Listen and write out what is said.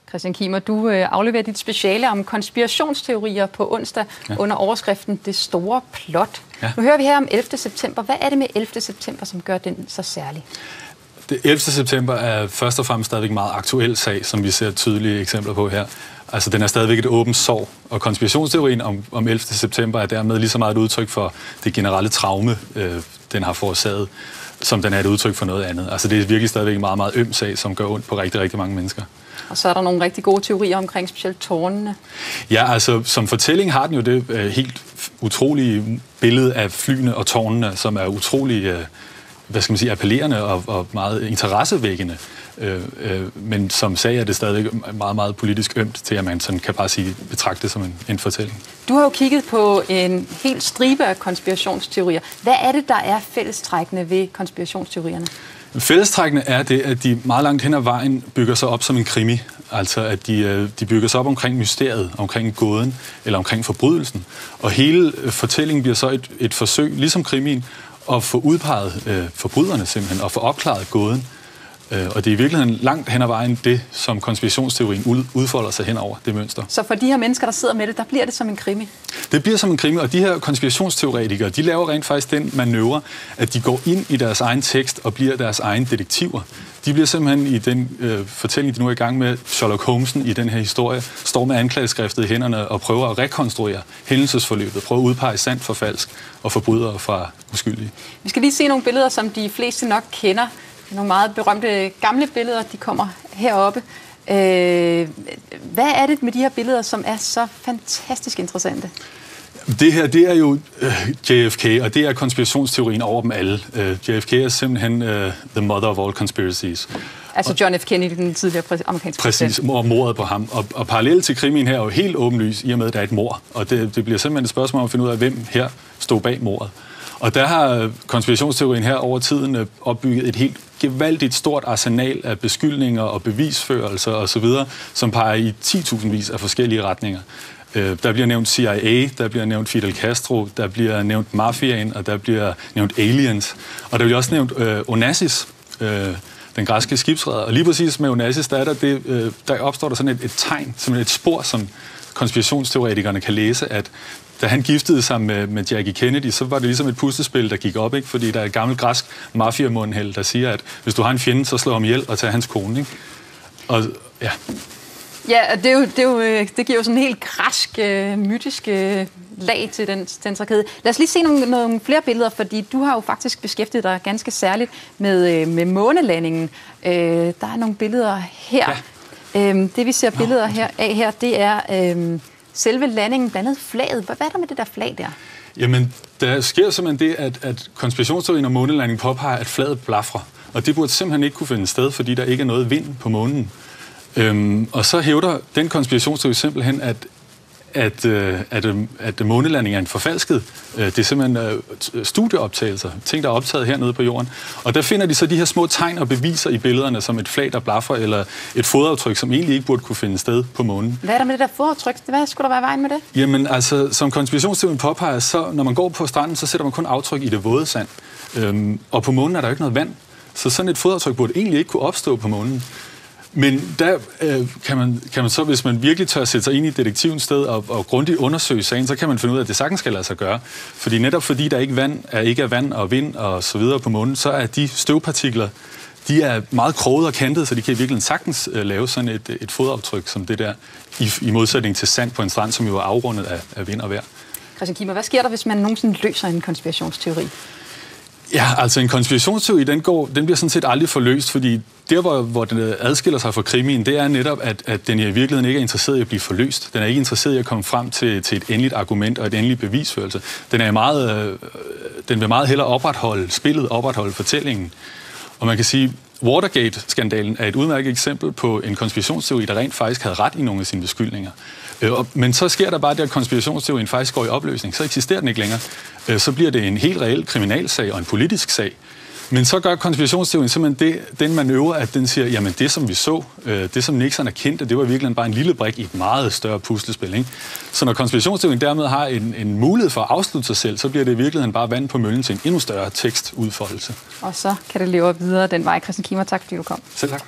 Christian Kiemer, du afleverer dit speciale om konspirationsteorier på onsdag under overskriften Det Store Plot. Ja. Nu hører vi her om 11. september. Hvad er det med 11. september, som gør den så særlig? Det 11. september er først og fremmest stadigvæk en meget aktuel sag, som vi ser tydelige eksempler på her. Altså, den er stadigvæk et åbent sår, og konspirationsteorien om 11. september er dermed lige så meget et udtryk for det generelle traume, den har forårsaget, som den er et udtryk for noget andet. Altså, det er virkelig stadigvæk en meget, meget øm sag, som gør ondt på rigtig, rigtig mange mennesker. Og så er der nogle rigtig gode teorier omkring specielt tårnene. Ja, altså som fortælling har den jo det helt utrolige billede af flyene og tårnene, som er utrolig, appellerende og meget interessevækkende. Men som sag er det stadig meget, meget politisk ømt til, at man sådan kan bare sige, betragte det som en fortælling. Du har jo kigget på en helt stribe af konspirationsteorier. Hvad er det, der er fællestrækkende ved konspirationsteorierne? Fællestrækkende er det, at de meget langt hen ad vejen bygger sig op som en krimi. Altså, at de bygger sig op omkring mysteriet, omkring gåden eller omkring forbrydelsen. Og hele fortællingen bliver så et forsøg, ligesom krimien, at få udpeget forbryderne simpelthen, og få opklaret gåden. Og det er i virkeligheden langt hen ad vejen det, som konspirationsteorien udfolder sig hen over, det mønster. Så for de her mennesker, der sidder med det, der bliver det som en krimi? Det bliver som en krimi, og de her konspirationsteoretikere, de laver rent faktisk den manøvre, at de går ind i deres egen tekst og bliver deres egen detektiver. De bliver simpelthen i den fortælling, de nu er i gang med, Sherlock Holmesen i den her historie, står med anklageskriftet i hænderne og prøver at rekonstruere hændelsesforløbet, prøver at udpege sandt for falsk og forbrydere fra uskyldige. Vi skal lige se nogle billeder, som de fleste nok kender. Nogle meget berømte gamle billeder, de kommer heroppe. Hvad er det med de her billeder, som er så fantastisk interessante? Det her, det er jo JFK, og det er konspirationsteorien over dem alle. JFK er simpelthen the mother of all conspiracies. Altså John F. Kennedy, den tidligere amerikanske præsident. Præcis, og mordet på ham. Og parallelt til krimien her er jo helt åbenlys, i og med, at der er et mord. Og det bliver simpelthen et spørgsmål om at finde ud af, hvem her stod bag mordet. Og der har konspirationsteorien her over tiden opbygget et helt gevaldigt stort arsenal af beskyldninger og bevisførelser osv., som peger i 10.000vis af forskellige retninger. Der bliver nævnt CIA, der bliver nævnt Fidel Castro, der bliver nævnt mafiaen, og der bliver nævnt aliens. Og der bliver også nævnt Onassis, den græske skibsreder. Og lige præcis med Onassis, der opstår der sådan et tegn, simpelthen et spor, som konspirationsteoretikerne kan læse, at da han giftede sig med Jackie Kennedy, så var det ligesom et puslespil, der gik op, ikke? Fordi der er et gammelt græsk mafia-mundheld, der siger, at hvis du har en fjende, så slå ham ihjel og tag hans kone, ikke? Og ja. Ja, det giver jo sådan en helt græsk, mytisk lag til den tragedie. Lad os lige se nogle flere billeder, fordi du har jo faktisk beskæftiget dig ganske særligt med månelandingen. Der er nogle billeder her. Ja. Det vi ser billeder her, det er selve landingen, blandt andet flaget. Hvad er der med det der flag der? Jamen, der sker simpelthen det, at konspirationsteorien om månelandingen påpeger, at flaget blafrer. Og det burde simpelthen ikke kunne finde sted, fordi der ikke er noget vind på månen. Og så hævder den konspirationsteori simpelthen, at månelandingen er en forfalsket. Det er simpelthen studieoptagelser, ting, der er optaget hernede på jorden. Og der finder de så de her små tegn og beviser i billederne, som et flag, der blaffer, eller et fodaftryk, som egentlig ikke burde kunne finde sted på månen. Hvad er der med det der fodaftryk? Hvad skulle der være i vejen med det? Jamen, altså, som konspirationsteorien påpeger, så når man går på stranden, så sætter man kun aftryk i det våde sand. Og på månen er der jo ikke noget vand. Så sådan et fodaftryk burde egentlig ikke kunne opstå på månen. Men der kan man så, hvis man virkelig tør sætte sig ind i detektivens sted og grundigt undersøge sagen, så kan man finde ud af, at det sagtens skal lade sig gøre. fordi der ikke er vand og vind og så videre på månen, så er de støvpartikler, de er meget kroget og kantet, så de kan i virkeligheden sagtens lave sådan et fodaftryk som det der, i modsætning til sand på en strand, som jo er afrundet af vind og vejr. Christian Kiemer, hvad sker der, hvis man nogensinde løser en konspirationsteori? Ja, altså en konspirationsteori, den bliver sådan set aldrig forløst, fordi der, hvor den adskiller sig fra krimien, det er netop, at den i virkeligheden ikke er interesseret i at blive forløst. Den er ikke interesseret i at komme frem til et endeligt argument og et endeligt bevisførelse. Den vil meget hellere opretholde spillet, opretholde fortællingen. Og man kan sige, Watergate-skandalen er et udmærket eksempel på en konspirationsteori, der rent faktisk havde ret i nogle af sine beskyldninger. Men så sker der bare det, at konspirationsteorien faktisk går i opløsning. Så eksisterer den ikke længere. Så bliver det en helt reel kriminalsag og en politisk sag. Men så gør konspirationsteorien simpelthen den manøvre, at den siger, jamen det som vi så, det som Nixon erkendte, det var virkelig bare en lille brik i et meget større puslespil, ikke? Så når konspirationsteorien dermed har en mulighed for at afslutte sig selv, så bliver det i virkeligheden bare vand på møllen til en endnu større tekstudfoldelse. Og så kan det leve videre den vej. Christian Kiemer, tak fordi du kom. Selv tak.